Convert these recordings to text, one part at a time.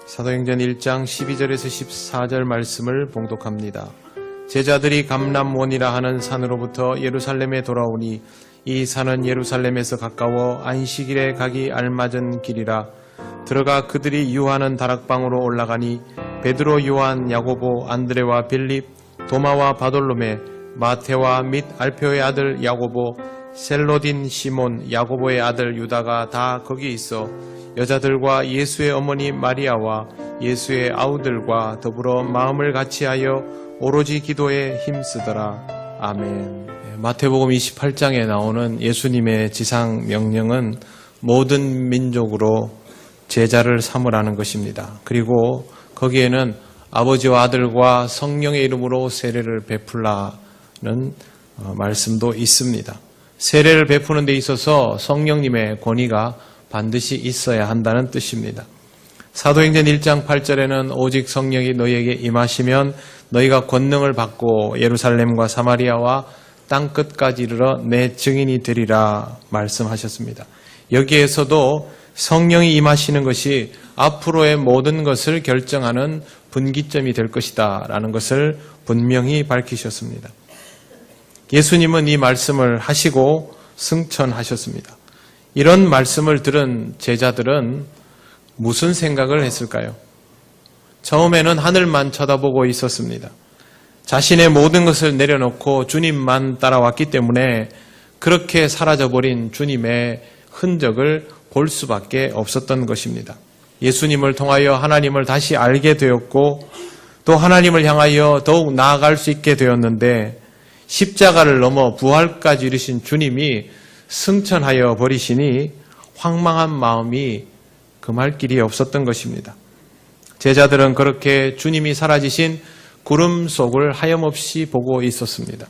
사도행전 1장 12절에서 14절 말씀을 봉독합니다. 제자들이 감람원이라 하는 산으로부터 예루살렘에 돌아오니 이 산은 예루살렘에서 가까워 안식일에 가기 알맞은 길이라. 들어가 그들이 유하는 다락방으로 올라가니 베드로, 요한, 야고보, 안드레와 빌립, 도마와 바돌로메, 마테와 및 알페오의 아들 야고보, 셀로딘 시몬, 야고보의 아들 유다가 다 거기 있어 여자들과 예수의 어머니 마리아와 예수의 아우들과 더불어 마음을 같이하여 오로지 기도에 힘쓰더라. 아멘. 마태복음 28장에 나오는 예수님의 지상 명령은 모든 민족으로 제자를 삼으라는 것입니다. 그리고 거기에는 아버지와 아들과 성령의 이름으로 세례를 베풀라는 말씀도 있습니다. 세례를 베푸는 데 있어서 성령님의 권위가 반드시 있어야 한다는 뜻입니다. 사도행전 1장 8절에는 오직 성령이 너희에게 임하시면 너희가 권능을 받고 예루살렘과 사마리아와 땅끝까지 이르러 내 증인이 되리라 말씀하셨습니다. 여기에서도 성령이 임하시는 것이 앞으로의 모든 것을 결정하는 분기점이 될 것이다 라는 것을 분명히 밝히셨습니다. 예수님은 이 말씀을 하시고 승천하셨습니다. 이런 말씀을 들은 제자들은 무슨 생각을 했을까요? 처음에는 하늘만 쳐다보고 있었습니다. 자신의 모든 것을 내려놓고 주님만 따라왔기 때문에 그렇게 사라져버린 주님의 흔적을 볼 수밖에 없었던 것입니다. 예수님을 통하여 하나님을 다시 알게 되었고 또 하나님을 향하여 더욱 나아갈 수 있게 되었는데 십자가를 넘어 부활까지 이루신 주님이 승천하여 버리시니 황망한 마음이 금할 길이 없었던 것입니다. 제자들은 그렇게 주님이 사라지신 구름 속을 하염없이 보고 있었습니다.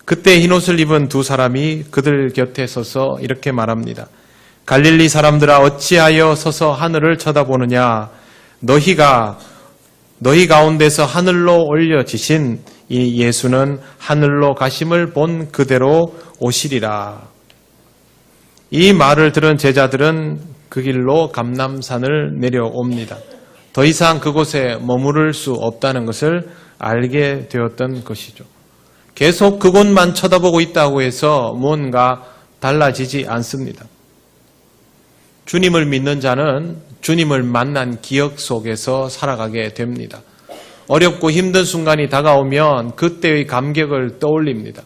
그때 흰옷을 입은 두 사람이 그들 곁에 서서 이렇게 말합니다. 갈릴리 사람들아 어찌하여 서서 하늘을 쳐다보느냐. 너희 가운데서 하늘로 올려지신 이 예수는 하늘로 가심을 본 그대로 오시리라. 이 말을 들은 제자들은 그 길로 감람산을 내려옵니다. 더 이상 그곳에 머무를 수 없다는 것을 알게 되었던 것이죠. 계속 그곳만 쳐다보고 있다고 해서 뭔가 달라지지 않습니다. 주님을 믿는 자는 주님을 만난 기억 속에서 살아가게 됩니다. 어렵고 힘든 순간이 다가오면 그때의 감격을 떠올립니다.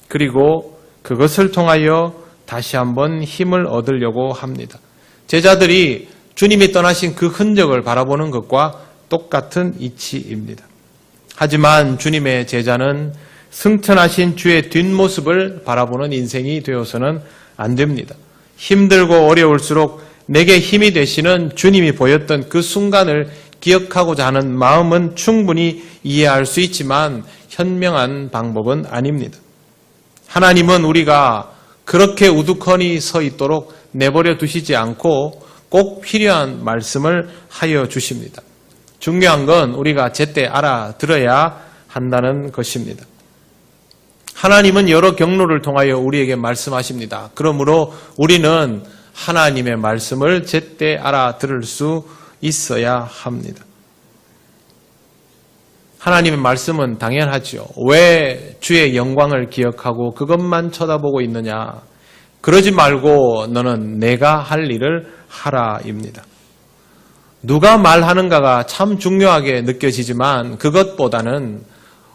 그리고 그것을 통하여 다시 한번 힘을 얻으려고 합니다. 제자들이 주님이 떠나신 그 흔적을 바라보는 것과 똑같은 이치입니다. 하지만 주님의 제자는 승천하신 주의 뒷모습을 바라보는 인생이 되어서는 안 됩니다. 힘들고 어려울수록 내게 힘이 되시는 주님이 보였던 그 순간을 기억하고자 하는 마음은 충분히 이해할 수 있지만 현명한 방법은 아닙니다. 하나님은 우리가 그렇게 우두커니 서 있도록 내버려 두시지 않고 꼭 필요한 말씀을 하여 주십니다. 중요한 건 우리가 제때 알아들어야 한다는 것입니다. 하나님은 여러 경로를 통하여 우리에게 말씀하십니다. 그러므로 우리는 하나님의 말씀을 제때 알아들을 수 있어야 합니다. 하나님의 말씀은 당연하죠. 왜 주의 영광을 기억하고 그것만 쳐다보고 있느냐. 그러지 말고 너는 내가 할 일을 하라입니다. 누가 말하는가가 참 중요하게 느껴지지만 그것보다는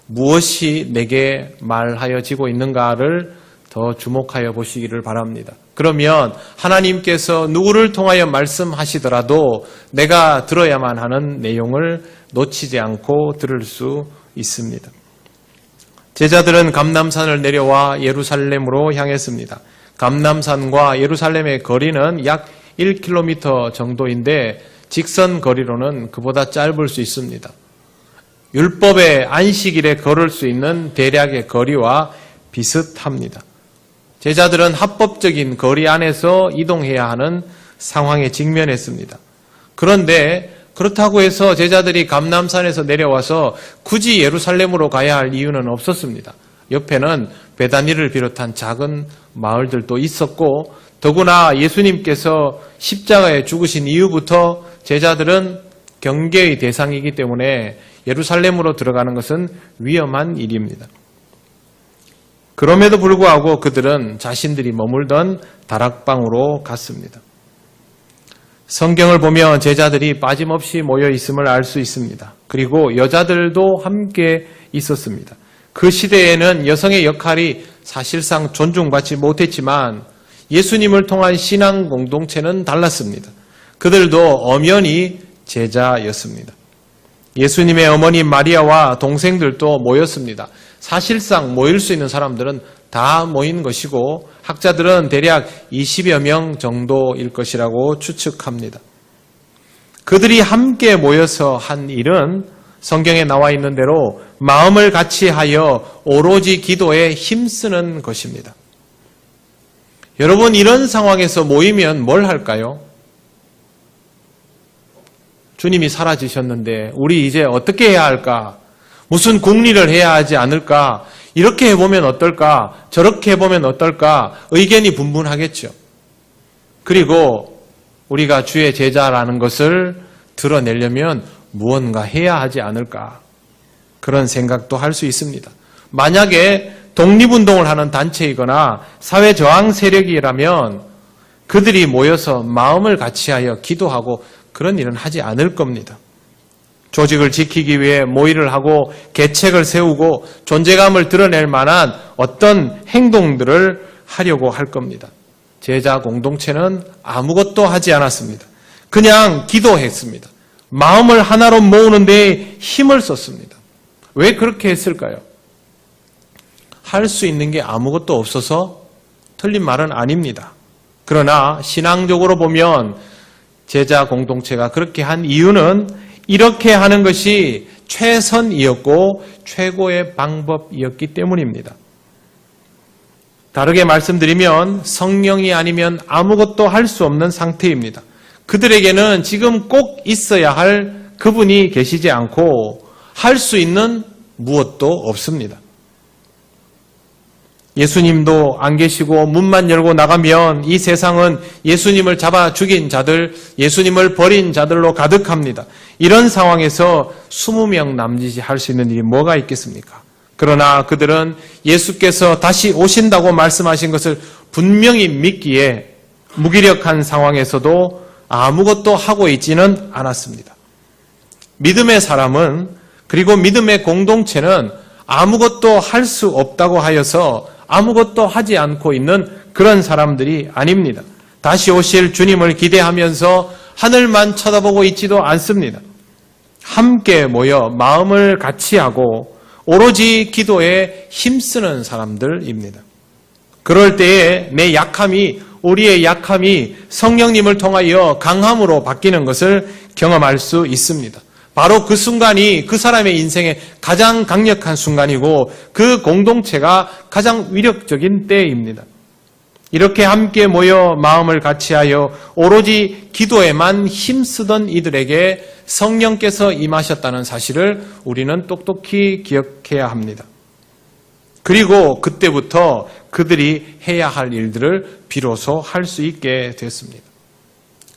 무엇이 내게 말하여지고 있는가를 더 주목하여 보시기를 바랍니다. 그러면 하나님께서 누구를 통하여 말씀하시더라도 내가 들어야만 하는 내용을 놓치지 않고 들을 수 있습니다. 제자들은 감람산을 내려와 예루살렘으로 향했습니다. 감람산과 예루살렘의 거리는 약 1km 정도인데 직선 거리로는 그보다 짧을 수 있습니다. 율법의 안식일에 걸을 수 있는 대략의 거리와 비슷합니다. 제자들은 합법적인 거리 안에서 이동해야 하는 상황에 직면했습니다. 그런데 그렇다고 해서 제자들이 감람산에서 내려와서 굳이 예루살렘으로 가야 할 이유는 없었습니다. 옆에는 베다니를 비롯한 작은 마을들도 있었고 더구나 예수님께서 십자가에 죽으신 이후부터 제자들은 경계의 대상이기 때문에 예루살렘으로 들어가는 것은 위험한 일입니다. 그럼에도 불구하고 그들은 자신들이 머물던 다락방으로 갔습니다. 성경을 보면 제자들이 빠짐없이 모여 있음을 알 수 있습니다. 그리고 여자들도 함께 있었습니다. 그 시대에는 여성의 역할이 사실상 존중받지 못했지만 예수님을 통한 신앙 공동체는 달랐습니다. 그들도 엄연히 제자였습니다. 예수님의 어머니 마리아와 동생들도 모였습니다. 사실상 모일 수 있는 사람들은 다 모인 것이고 학자들은 대략 20여 명 정도일 것이라고 추측합니다. 그들이 함께 모여서 한 일은 성경에 나와 있는 대로 마음을 같이 하여 오로지 기도에 힘쓰는 것입니다. 여러분, 이런 상황에서 모이면 뭘 할까요? 주님이 사라지셨는데 우리 이제 어떻게 해야 할까? 무슨 국리를 해야 하지 않을까? 이렇게 해보면 어떨까? 저렇게 해보면 어떨까? 의견이 분분하겠죠. 그리고 우리가 주의 제자라는 것을 드러내려면 무언가 해야 하지 않을까? 그런 생각도 할 수 있습니다. 만약에 독립운동을 하는 단체이거나 사회저항 세력이라면 그들이 모여서 마음을 같이하여 기도하고 그런 일은 하지 않을 겁니다. 조직을 지키기 위해 모의를 하고 계책을 세우고 존재감을 드러낼 만한 어떤 행동들을 하려고 할 겁니다. 제자 공동체는 아무것도 하지 않았습니다. 그냥 기도했습니다. 마음을 하나로 모으는 데 힘을 썼습니다. 왜 그렇게 했을까요? 할 수 있는 게 아무것도 없어서 틀린 말은 아닙니다. 그러나 신앙적으로 보면 제자 공동체가 그렇게 한 이유는 이렇게 하는 것이 최선이었고 최고의 방법이었기 때문입니다. 다르게 말씀드리면 성령이 아니면 아무것도 할 수 없는 상태입니다. 그들에게는 지금 꼭 있어야 할 그분이 계시지 않고 할 수 있는 무엇도 없습니다. 예수님도 안 계시고 문만 열고 나가면 이 세상은 예수님을 잡아 죽인 자들, 예수님을 버린 자들로 가득합니다. 이런 상황에서 20명 남짓이 할 수 있는 일이 뭐가 있겠습니까? 그러나 그들은 예수께서 다시 오신다고 말씀하신 것을 분명히 믿기에 무기력한 상황에서도 아무것도 하고 있지는 않았습니다. 믿음의 사람은, 그리고 믿음의 공동체는 아무것도 할 수 없다고 하여서 아무것도 하지 않고 있는 그런 사람들이 아닙니다. 다시 오실 주님을 기대하면서 하늘만 쳐다보고 있지도 않습니다. 함께 모여 마음을 같이 하고 오로지 기도에 힘쓰는 사람들입니다. 그럴 때에 내 약함이, 우리의 약함이 성령님을 통하여 강함으로 바뀌는 것을 경험할 수 있습니다. 바로 그 순간이 그 사람의 인생의 가장 강력한 순간이고 그 공동체가 가장 위력적인 때입니다. 이렇게 함께 모여 마음을 같이하여 오로지 기도에만 힘쓰던 이들에게 성령께서 임하셨다는 사실을 우리는 똑똑히 기억해야 합니다. 그리고 그때부터 그들이 해야 할 일들을 비로소 할 수 있게 됐습니다.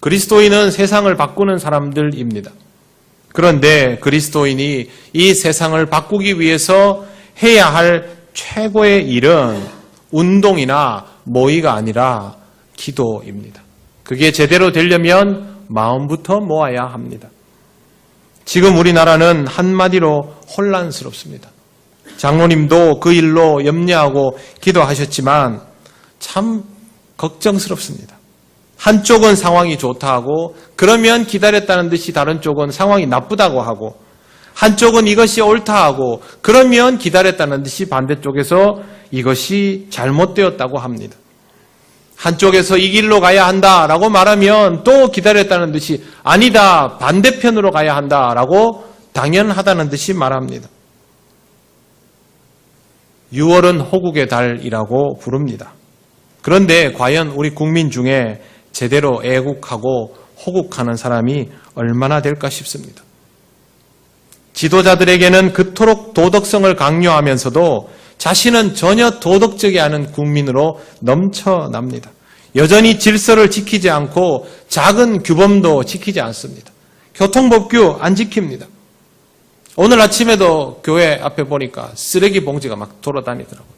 그리스도인은 세상을 바꾸는 사람들입니다. 그런데 그리스도인이 이 세상을 바꾸기 위해서 해야 할 최고의 일은 운동이나 모의가 아니라 기도입니다. 그게 제대로 되려면 마음부터 모아야 합니다. 지금 우리나라는 한마디로 혼란스럽습니다. 장로님도 그 일로 염려하고 기도하셨지만 참 걱정스럽습니다. 한쪽은 상황이 좋다 하고 그러면 기다렸다는 듯이 다른 쪽은 상황이 나쁘다고 하고 한쪽은 이것이 옳다 하고 그러면 기다렸다는 듯이 반대쪽에서 이것이 잘못되었다고 합니다. 한쪽에서 이 길로 가야 한다라고 말하면 또 기다렸다는 듯이 아니다, 반대편으로 가야 한다라고 당연하다는 듯이 말합니다. 6월은 호국의 달이라고 부릅니다. 그런데 과연 우리 국민 중에 제대로 애국하고 호국하는 사람이 얼마나 될까 싶습니다. 지도자들에게는 그토록 도덕성을 강요하면서도 자신은 전혀 도덕적이 않은 국민으로 넘쳐납니다. 여전히 질서를 지키지 않고 작은 규범도 지키지 않습니다. 교통법규 안 지킵니다. 오늘 아침에도 교회 앞에 보니까 쓰레기 봉지가 막 돌아다니더라고요.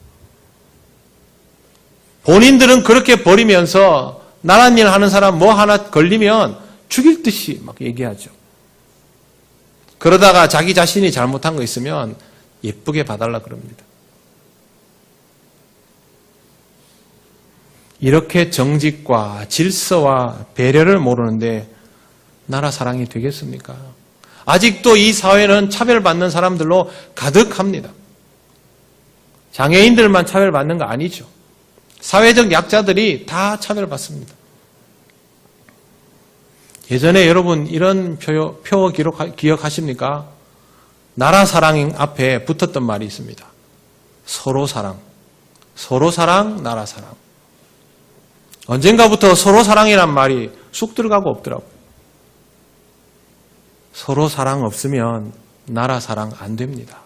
본인들은 그렇게 버리면서 나란 일 하는 사람 뭐 하나 걸리면 죽일 듯이 막 얘기하죠. 그러다가 자기 자신이 잘못한 거 있으면 예쁘게 봐달라 그럽니다. 이렇게 정직과 질서와 배려를 모르는데 나라 사랑이 되겠습니까? 아직도 이 사회는 차별받는 사람들로 가득합니다. 장애인들만 차별받는 거 아니죠. 사회적 약자들이 다 차별받습니다. 예전에 여러분 이런 표 기억하십니까? 나라 사랑 앞에 붙었던 말이 있습니다. 서로 사랑. 서로 사랑, 나라 사랑. 언젠가부터 서로 사랑이란 말이 쑥 들어가고 없더라고요. 서로 사랑 없으면 나라 사랑 안 됩니다.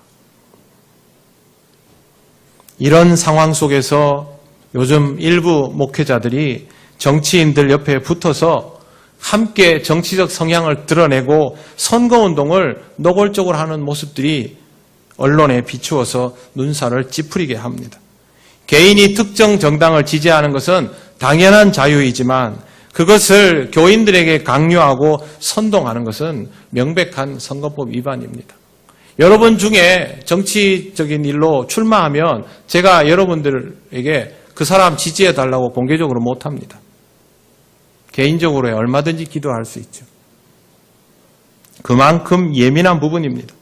이런 상황 속에서 요즘 일부 목회자들이 정치인들 옆에 붙어서 함께 정치적 성향을 드러내고 선거운동을 노골적으로 하는 모습들이 언론에 비추어서 눈살을 찌푸리게 합니다. 개인이 특정 정당을 지지하는 것은 당연한 자유이지만 그것을 교인들에게 강요하고 선동하는 것은 명백한 선거법 위반입니다. 여러분 중에 정치적인 일로 출마하면 제가 여러분들에게 그 사람 지지해달라고 공개적으로 못합니다. 개인적으로 얼마든지 기도할 수 있죠. 그만큼 예민한 부분입니다.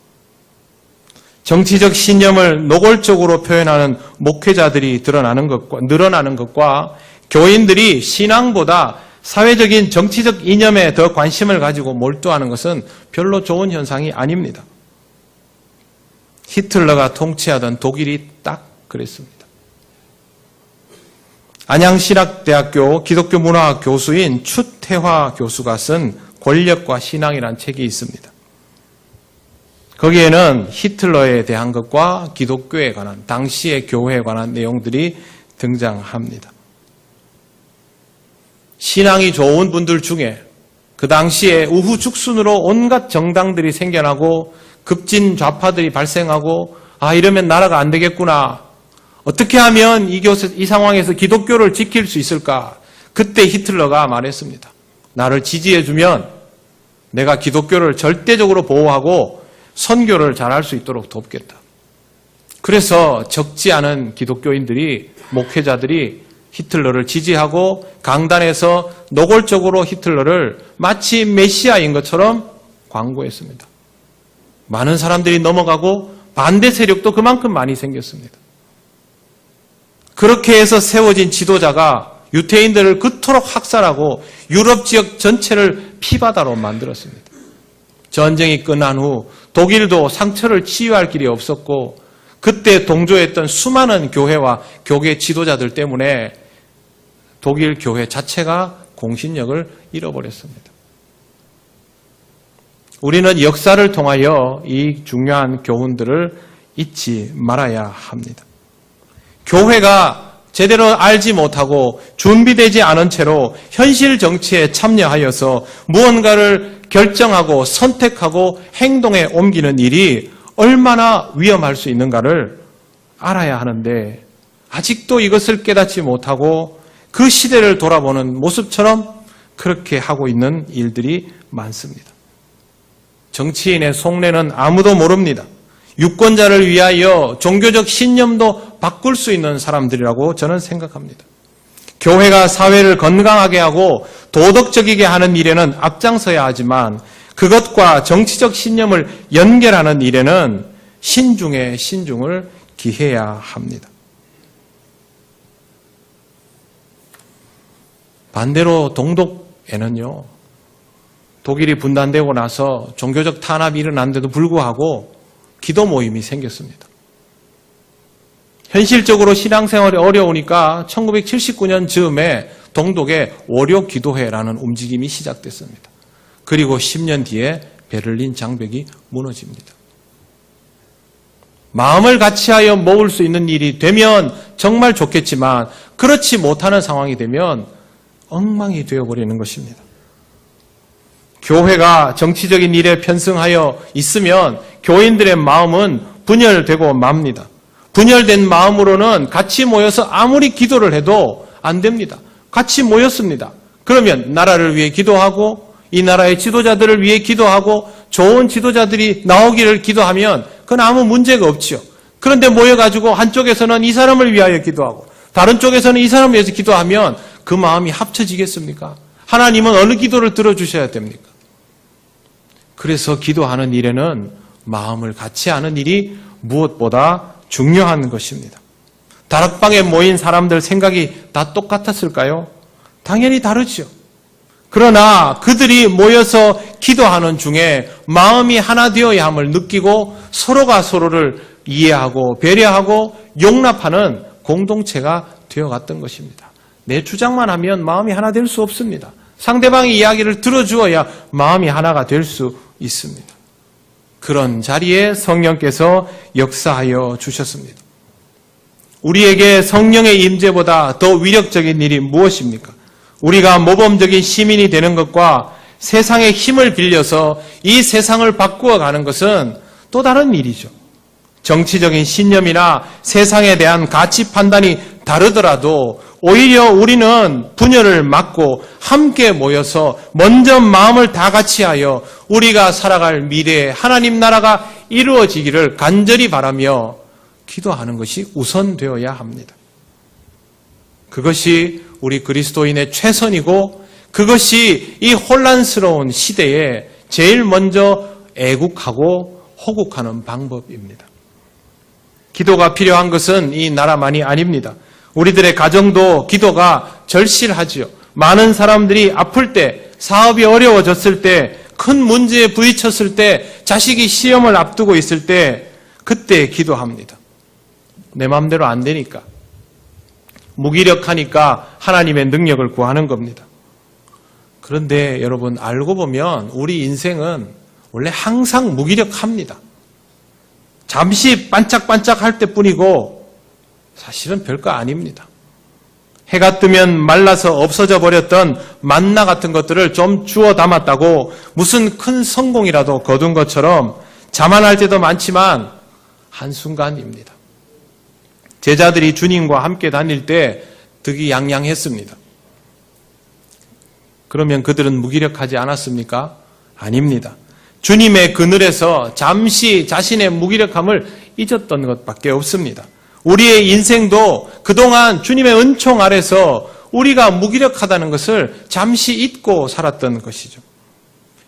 정치적 신념을 노골적으로 표현하는 목회자들이 늘어나는 것과 교인들이 신앙보다 사회적인 정치적 이념에 더 관심을 가지고 몰두하는 것은 별로 좋은 현상이 아닙니다. 히틀러가 통치하던 독일이 딱 그랬습니다. 안양신학대학교 기독교 문화학 교수인 추태화 교수가 쓴 권력과 신앙이라는 책이 있습니다. 거기에는 히틀러에 대한 것과 기독교에 관한, 당시의 교회에 관한 내용들이 등장합니다. 신앙이 좋은 분들 중에 그 당시에 우후죽순으로 온갖 정당들이 생겨나고 급진 좌파들이 발생하고 이러면 나라가 안 되겠구나. 어떻게 하면 이 상황에서 기독교를 지킬 수 있을까? 그때 히틀러가 말했습니다. 나를 지지해주면 내가 기독교를 절대적으로 보호하고 선교를 잘할 수 있도록 돕겠다. 그래서 적지 않은 기독교인들이, 목회자들이 히틀러를 지지하고 강단에서 노골적으로 히틀러를 마치 메시아인 것처럼 광고했습니다. 많은 사람들이 넘어가고 반대 세력도 그만큼 많이 생겼습니다. 그렇게 해서 세워진 지도자가 유태인들을 그토록 학살하고 유럽 지역 전체를 피바다로 만들었습니다. 전쟁이 끝난 후 독일도 상처를 치유할 길이 없었고 그때 동조했던 수많은 교회와 교계 지도자들 때문에 독일 교회 자체가 공신력을 잃어버렸습니다. 우리는 역사를 통하여 이 중요한 교훈들을 잊지 말아야 합니다. 교회가 제대로 알지 못하고 준비되지 않은 채로 현실 정치에 참여하여서 무언가를 결정하고 선택하고 행동에 옮기는 일이 얼마나 위험할 수 있는가를 알아야 하는데 아직도 이것을 깨닫지 못하고 그 시대를 돌아보는 모습처럼 그렇게 하고 있는 일들이 많습니다. 정치인의 속내는 아무도 모릅니다. 유권자를 위하여 종교적 신념도 바꿀 수 있는 사람들이라고 저는 생각합니다. 교회가 사회를 건강하게 하고 도덕적이게 하는 일에는 앞장서야 하지만 그것과 정치적 신념을 연결하는 일에는 신중에 신중을 기해야 합니다. 반대로 동독에는요, 독일이 분단되고 나서 종교적 탄압이 일어났는데도 불구하고 기도 모임이 생겼습니다. 현실적으로 신앙생활이 어려우니까 1979년 즈음에 동독에 월요 기도회라는 움직임이 시작됐습니다. 그리고 10년 뒤에 베를린 장벽이 무너집니다. 마음을 같이하여 모을 수 있는 일이 되면 정말 좋겠지만 그렇지 못하는 상황이 되면 엉망이 되어버리는 것입니다. 교회가 정치적인 일에 편승하여 있으면 교인들의 마음은 분열되고 맙니다. 분열된 마음으로는 같이 모여서 아무리 기도를 해도 안 됩니다. 같이 모였습니다. 그러면 나라를 위해 기도하고 이 나라의 지도자들을 위해 기도하고 좋은 지도자들이 나오기를 기도하면 그건 아무 문제가 없지요. 그런데 모여가지고 한쪽에서는 이 사람을 위하여 기도하고 다른 쪽에서는 이 사람을 위해서 기도하면 그 마음이 합쳐지겠습니까? 하나님은 어느 기도를 들어주셔야 됩니까? 그래서 기도하는 일에는 마음을 같이 하는 일이 무엇보다 중요한 것입니다. 다락방에 모인 사람들 생각이 다 똑같았을까요? 당연히 다르죠. 그러나 그들이 모여서 기도하는 중에 마음이 하나 되어야 함을 느끼고 서로가 서로를 이해하고 배려하고 용납하는 공동체가 되어갔던 것입니다. 내 주장만 하면 마음이 하나 될 수 없습니다. 상대방의 이야기를 들어주어야 마음이 하나가 될 수 있습니다. 그런 자리에 성령께서 역사하여 주셨습니다. 우리에게 성령의 임재보다 더 위력적인 일이 무엇입니까? 우리가 모범적인 시민이 되는 것과 세상의 힘을 빌려서 이 세상을 바꾸어가는 것은 또 다른 일이죠. 정치적인 신념이나 세상에 대한 가치 판단이 다르더라도 오히려 우리는 분열을 막고 함께 모여서 먼저 마음을 다 같이 하여 우리가 살아갈 미래에 하나님 나라가 이루어지기를 간절히 바라며 기도하는 것이 우선되어야 합니다. 그것이 우리 그리스도인의 최선이고 그것이 이 혼란스러운 시대에 제일 먼저 애국하고 호국하는 방법입니다. 기도가 필요한 것은 이 나라만이 아닙니다. 우리들의 가정도 기도가 절실하지요. 많은 사람들이 아플 때, 사업이 어려워졌을 때, 큰 문제에 부딪혔을 때, 자식이 시험을 앞두고 있을 때 그때 기도합니다. 내 마음대로 안 되니까. 무기력하니까 하나님의 능력을 구하는 겁니다. 그런데 여러분 알고 보면 우리 인생은 원래 항상 무기력합니다. 잠시 반짝반짝할 때뿐이고 사실은 별거 아닙니다. 해가 뜨면 말라서 없어져 버렸던 만나 같은 것들을 좀 주워 담았다고 무슨 큰 성공이라도 거둔 것처럼 자만할 때도 많지만 한순간입니다. 제자들이 주님과 함께 다닐 때 득이양양했습니다. 그러면 그들은 무기력하지 않았습니까? 아닙니다. 주님의 그늘에서 잠시 자신의 무기력함을 잊었던 것밖에 없습니다. 우리의 인생도 그동안 주님의 은총 아래서 우리가 무기력하다는 것을 잠시 잊고 살았던 것이죠.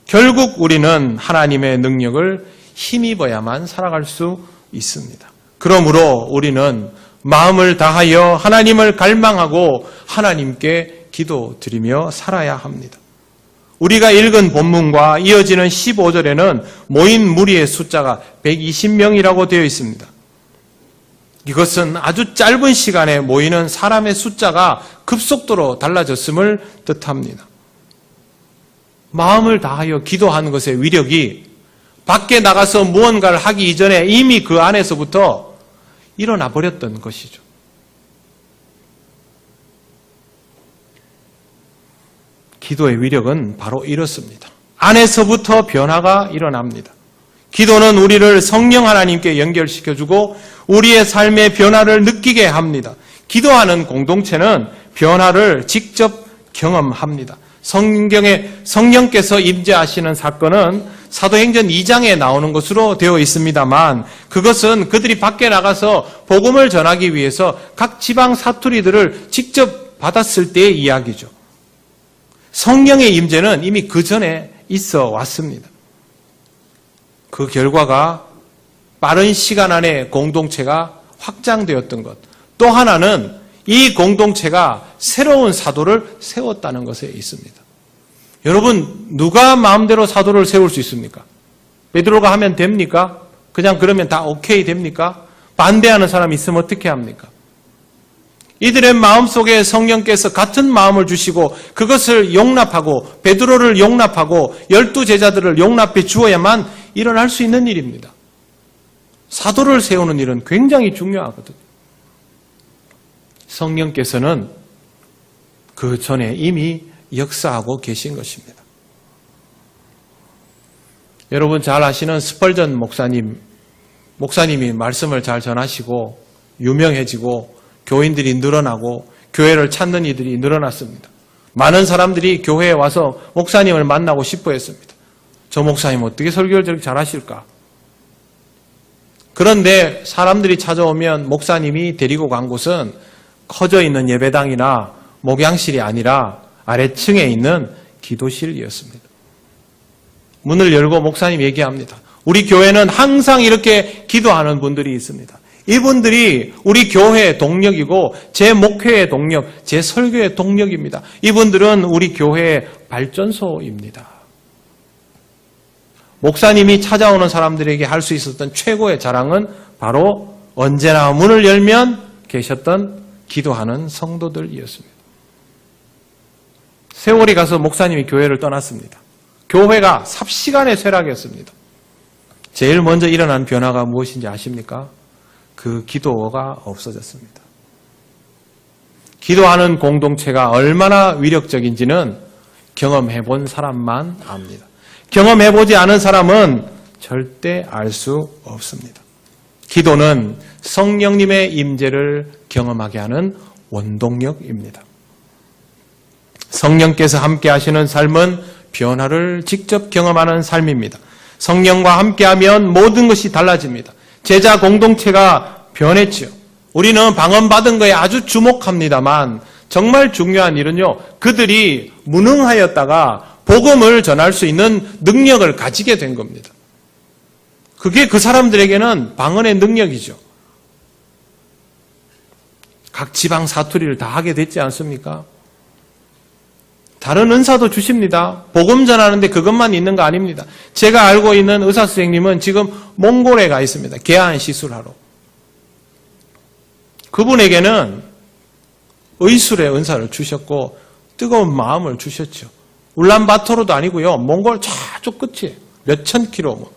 결국 우리는 하나님의 능력을 힘입어야만 살아갈 수 있습니다. 그러므로 우리는 마음을 다하여 하나님을 갈망하고 하나님께 기도드리며 살아야 합니다. 우리가 읽은 본문과 이어지는 15절에는 모인 무리의 숫자가 120명이라고 되어 있습니다. 이것은 아주 짧은 시간에 모이는 사람의 숫자가 급속도로 달라졌음을 뜻합니다. 마음을 다하여 기도하는 것의 위력이 밖에 나가서 무언가를 하기 이전에 이미 그 안에서부터 일어나 버렸던 것이죠. 기도의 위력은 바로 이렇습니다. 안에서부터 변화가 일어납니다. 기도는 우리를 성령 하나님께 연결시켜주고 우리의 삶의 변화를 느끼게 합니다. 기도하는 공동체는 변화를 직접 경험합니다. 성령께서 임재하시는 사건은 사도행전 2장에 나오는 것으로 되어 있습니다만 그것은 그들이 밖에 나가서 복음을 전하기 위해서 각 지방 사투리들을 직접 받았을 때의 이야기죠. 성령의 임재는 이미 그 전에 있어 왔습니다. 그 결과가 빠른 시간 안에 공동체가 확장되었던 것. 또 하나는 이 공동체가 새로운 사도를 세웠다는 것에 있습니다. 여러분, 누가 마음대로 사도를 세울 수 있습니까? 베드로가 하면 됩니까? 그냥 그러면 다 오케이 됩니까? 반대하는 사람이 있으면 어떻게 합니까? 이들의 마음속에 성령께서 같은 마음을 주시고 그것을 용납하고 베드로를 용납하고 12제자들을 용납해 주어야만 일어날 수 있는 일입니다. 사도를 세우는 일은 굉장히 중요하거든요. 성령께서는 그 전에 이미 역사하고 계신 것입니다. 여러분 잘 아시는 스펄전 목사님이 말씀을 잘 전하시고 유명해지고 교인들이 늘어나고 교회를 찾는 이들이 늘어났습니다. 많은 사람들이 교회에 와서 목사님을 만나고 싶어 했습니다. 저 목사님 어떻게 설교를 저렇게 잘하실까? 그런데 사람들이 찾아오면 목사님이 데리고 간 곳은 커져 있는 예배당이나 목양실이 아니라 아래층에 있는 기도실이었습니다. 문을 열고 목사님 얘기합니다. 우리 교회는 항상 이렇게 기도하는 분들이 있습니다. 이분들이 우리 교회의 동력이고 제 목회의 동력, 제 설교의 동력입니다. 이분들은 우리 교회의 발전소입니다. 목사님이 찾아오는 사람들에게 할 수 있었던 최고의 자랑은 바로 언제나 문을 열면 계셨던 기도하는 성도들이었습니다. 세월이 가서 목사님이 교회를 떠났습니다. 교회가 삽시간에 쇠락했습니다. 제일 먼저 일어난 변화가 무엇인지 아십니까? 그 기도가 없어졌습니다. 기도하는 공동체가 얼마나 위력적인지는 경험해본 사람만 압니다. 경험해보지 않은 사람은 절대 알 수 없습니다. 기도는 성령님의 임재를 경험하게 하는 원동력입니다. 성령께서 함께 하시는 삶은 변화를 직접 경험하는 삶입니다. 성령과 함께하면 모든 것이 달라집니다. 제자 공동체가 변했죠. 우리는 방언받은 거에 아주 주목합니다만 정말 중요한 일은요, 그들이 무능하였다가 복음을 전할 수 있는 능력을 가지게 된 겁니다. 그게 그 사람들에게는 방언의 능력이죠. 각 지방 사투리를 다 하게 됐지 않습니까? 다른 은사도 주십니다. 복음 전하는데 그것만 있는 거 아닙니다. 제가 알고 있는 의사 선생님은 지금 몽골에 가 있습니다. 개안 시술하러. 그분에게는 의술의 은사를 주셨고 뜨거운 마음을 주셨죠. 울란바토르도 아니고요. 몽골 저쪽 끝이에요. 몇천 킬로.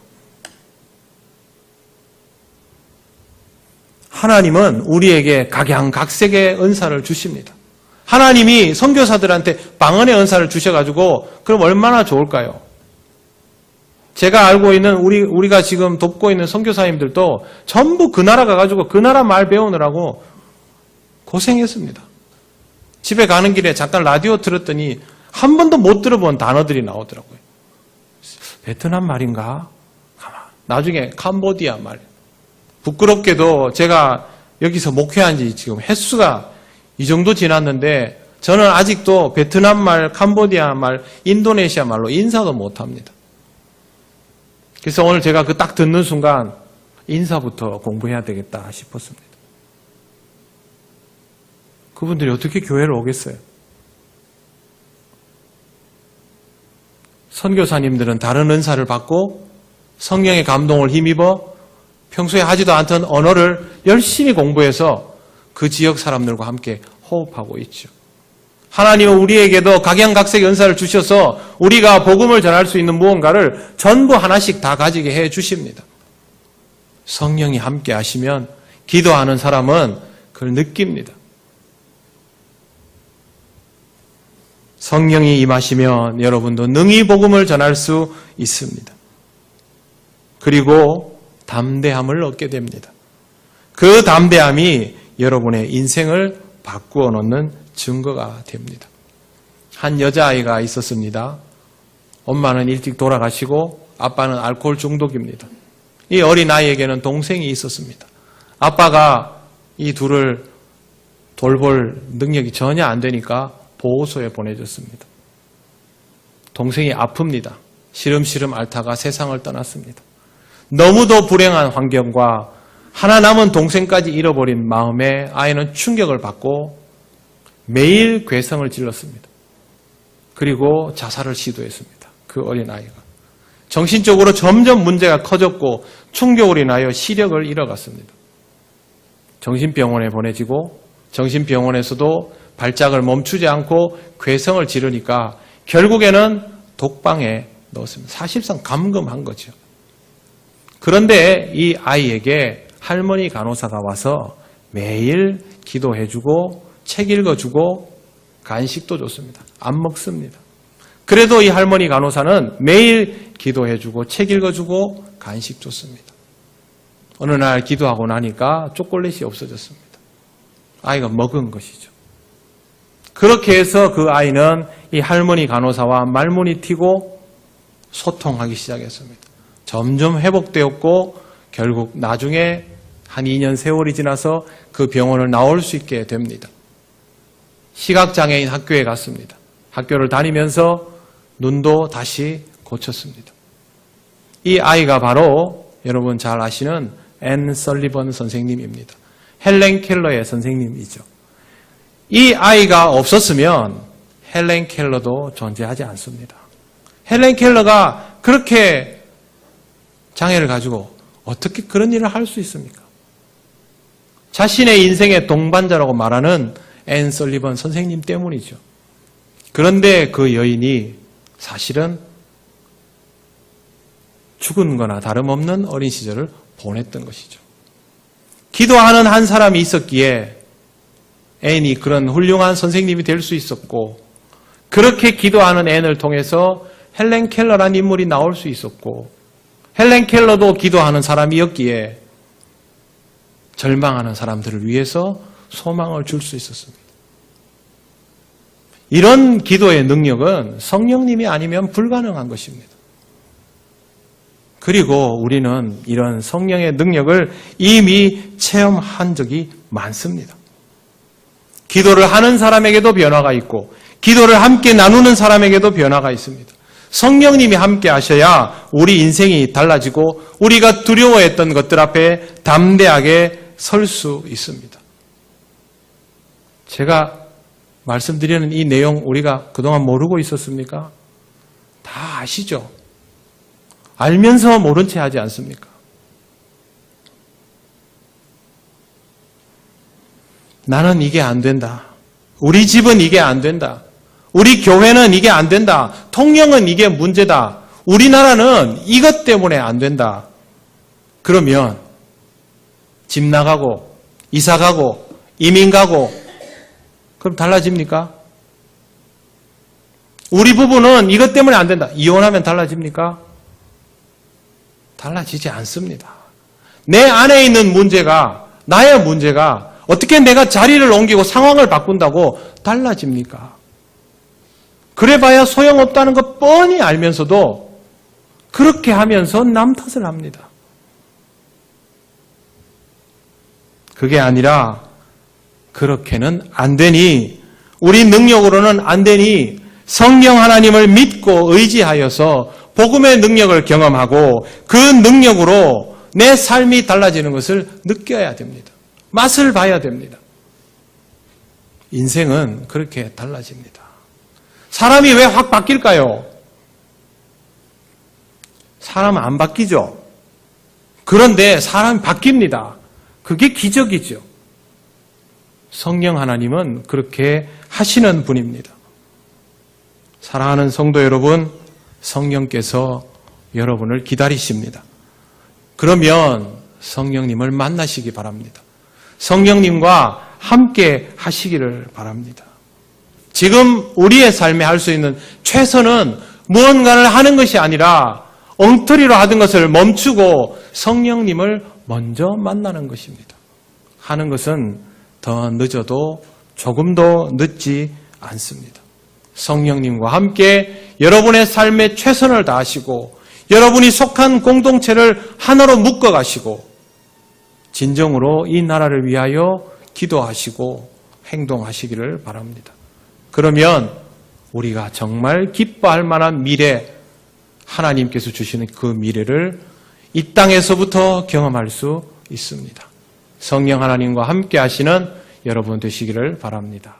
하나님은 우리에게 각양각색의 은사를 주십니다. 하나님이 선교사들한테 방언의 은사를 주셔가지고 그럼 얼마나 좋을까요? 제가 알고 있는 우리가 지금 돕고 있는 선교사님들도 전부 그 나라 가가지고 그 나라 말 배우느라고 고생했습니다. 집에 가는 길에 잠깐 라디오 들었더니 한 번도 못 들어본 단어들이 나오더라고요. 베트남 말인가? 나중에 캄보디아 말. 부끄럽게도 제가 여기서 목회한 지 지금 횟수가 이 정도 지났는데 저는 아직도 베트남 말, 캄보디아 말, 인도네시아 말로 인사도 못합니다. 그래서 오늘 제가 그 딱 듣는 순간 인사부터 공부해야 되겠다 싶었습니다. 그분들이 어떻게 교회를 오겠어요? 선교사님들은 다른 은사를 받고 성령의 감동을 힘입어 평소에 하지도 않던 언어를 열심히 공부해서 그 지역 사람들과 함께 호흡하고 있죠. 하나님은 우리에게도 각양각색의 은사를 주셔서 우리가 복음을 전할 수 있는 무언가를 전부 하나씩 다 가지게 해 주십니다. 성령이 함께 하시면 기도하는 사람은 그걸 느낍니다. 성령이 임하시면 여러분도 능히 복음을 전할 수 있습니다. 그리고 담대함을 얻게 됩니다. 그 담대함이 여러분의 인생을 바꾸어 놓는 증거가 됩니다. 한 여자아이가 있었습니다. 엄마는 일찍 돌아가시고 아빠는 알코올 중독입니다. 이 어린아이에게는 동생이 있었습니다. 아빠가 이 둘을 돌볼 능력이 전혀 안 되니까 보호소에 보내줬습니다. 동생이 아픕니다. 시름시름 앓다가 세상을 떠났습니다. 너무도 불행한 환경과 하나 남은 동생까지 잃어버린 마음에 아이는 충격을 받고 매일 괴성을 질렀습니다. 그리고 자살을 시도했습니다. 그 어린아이가. 정신적으로 점점 문제가 커졌고 충격으로 인하여 시력을 잃어갔습니다. 정신병원에 보내지고 정신병원에서도 발작을 멈추지 않고 괴성을 지르니까 결국에는 독방에 넣었습니다. 사실상 감금한 거죠. 그런데 이 아이에게 할머니 간호사가 와서 매일 기도해주고 책 읽어주고 간식도 줬습니다. 안 먹습니다. 그래도 이 할머니 간호사는 매일 기도해주고 책 읽어주고 간식 줬습니다. 어느 날 기도하고 나니까 초콜릿이 없어졌습니다. 아이가 먹은 것이죠. 그렇게 해서 그 아이는 이 할머니 간호사와 말문이 튀고 소통하기 시작했습니다. 점점 회복되었고 결국 나중에 한 2년 세월이 지나서 그 병원을 나올 수 있게 됩니다. 시각장애인 학교에 갔습니다. 학교를 다니면서 눈도 다시 고쳤습니다. 이 아이가 바로 여러분 잘 아시는 앤 설리번 선생님입니다. 헬렌 켈러의 선생님이죠. 이 아이가 없었으면 헬렌 켈러도 존재하지 않습니다. 헬렌 켈러가 그렇게 장애를 가지고 어떻게 그런 일을 할 수 있습니까? 자신의 인생의 동반자라고 말하는 앤 설리번 선생님 때문이죠. 그런데 그 여인이 사실은 죽은 거나 다름없는 어린 시절을 보냈던 것이죠. 기도하는 한 사람이 있었기에 앤이 그런 훌륭한 선생님이 될 수 있었고, 그렇게 기도하는 앤을 통해서 헬렌 켈러라는 인물이 나올 수 있었고, 헬렌 켈러도 기도하는 사람이었기에 절망하는 사람들을 위해서 소망을 줄 수 있었습니다. 이런 기도의 능력은 성령님이 아니면 불가능한 것입니다. 그리고 우리는 이런 성령의 능력을 이미 체험한 적이 많습니다. 기도를 하는 사람에게도 변화가 있고, 기도를 함께 나누는 사람에게도 변화가 있습니다. 성령님이 함께 하셔야 우리 인생이 달라지고 우리가 두려워했던 것들 앞에 담대하게 설 수 있습니다. 제가 말씀드리는 이 내용 우리가 그동안 모르고 있었습니까? 다 아시죠? 알면서 모른 채 하지 않습니까? 나는 이게 안 된다. 우리 집은 이게 안 된다. 우리 교회는 이게 안 된다. 통영은 이게 문제다. 우리나라는 이것 때문에 안 된다. 그러면 집 나가고 이사 가고 이민 가고 그럼 달라집니까? 우리 부부는 이것 때문에 안 된다. 이혼하면 달라집니까? 달라지지 않습니다. 내 안에 있는 문제가, 나의 문제가 어떻게 내가 자리를 옮기고 상황을 바꾼다고 달라집니까? 그래봐야 소용없다는 것 뻔히 알면서도 그렇게 하면서 남 탓을 합니다. 그게 아니라 그렇게는 안 되니, 우리 능력으로는 안 되니 성령 하나님을 믿고 의지하여서 복음의 능력을 경험하고 그 능력으로 내 삶이 달라지는 것을 느껴야 됩니다. 맛을 봐야 됩니다. 인생은 그렇게 달라집니다. 사람이 왜 확 바뀔까요? 사람은 안 바뀌죠. 그런데 사람이 바뀝니다. 그게 기적이죠. 성령 하나님은 그렇게 하시는 분입니다. 사랑하는 성도 여러분, 성령께서 여러분을 기다리십니다. 그러면 성령님을 만나시기 바랍니다. 성령님과 함께 하시기를 바랍니다. 지금 우리의 삶에 할 수 있는 최선은 무언가를 하는 것이 아니라 엉터리로 하던 것을 멈추고 성령님을 먼저 만나는 것입니다. 하는 것은 더 늦어도 조금도 늦지 않습니다. 성령님과 함께 여러분의 삶에 최선을 다하시고 여러분이 속한 공동체를 하나로 묶어가시고 진정으로 이 나라를 위하여 기도하시고 행동하시기를 바랍니다. 그러면 우리가 정말 기뻐할 만한 미래, 하나님께서 주시는 그 미래를 이 땅에서부터 경험할 수 있습니다. 성령 하나님과 함께 하시는 여러분 되시기를 바랍니다.